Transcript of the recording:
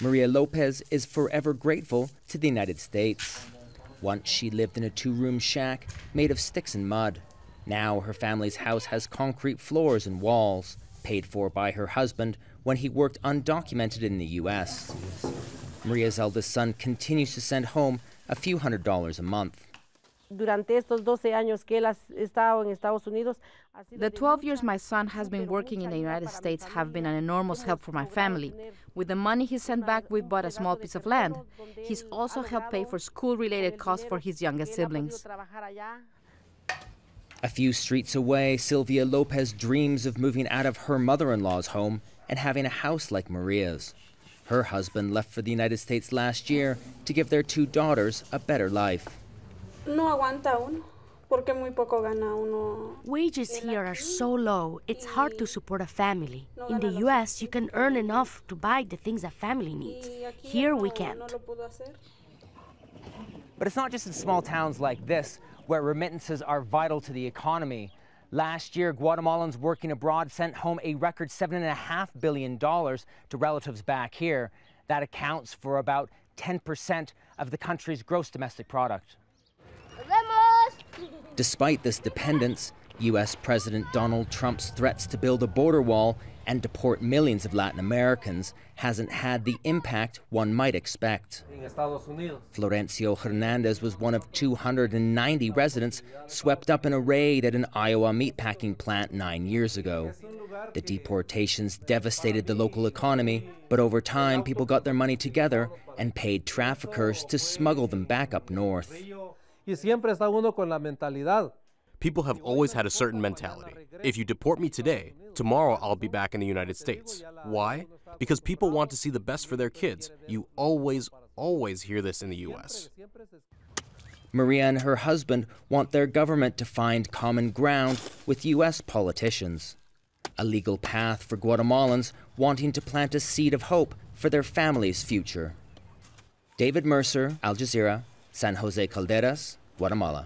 Maria Lopez is forever grateful to the United States. Once she lived in a two-room shack made of sticks and mud. Now her family's house has concrete floors and walls, paid for by her husband when he worked undocumented in the U.S. Maria's eldest son continues to send home a few $100s a month. The 12 years my son has been working in the United States have been an enormous help for my family. With the money he sent back, we bought a small piece of land. He's also helped pay for school-related costs for his youngest siblings. A few streets away, Silvia Lopez dreams of moving out of her mother-in-law's home and having a house like Maria's. Her husband left for the United States last year to give their two daughters a better life. Wages here are so low, it's hard to support a family. In the U.S., you can earn enough to buy the things a family needs. Here, we can't. But it's not just in small towns like this where remittances are vital to the economy. Last year, Guatemalans working abroad sent home a record $7.5 billion to relatives back here. That accounts for about 10% of the country's gross domestic product. Despite this dependence, U.S. President Donald Trump's threats to build a border wall and deport millions of Latin Americans hasn't had the impact one might expect. Florencio Hernandez was one of 290 residents swept up in a raid at an Iowa meatpacking plant 9 years ago. The deportations devastated the local economy, but over time people got their money together and paid traffickers to smuggle them back up north. People have always had a certain mentality. If you deport me today, tomorrow I'll be back in the United States. Why? Because people want to see the best for their kids. You always hear this in the U.S. Maria and her husband want their government to find common ground with U.S. politicians. A legal path for Guatemalans wanting to plant a seed of hope for their family's future. David Mercer, Al Jazeera, San Jose Calderas, Guatemala.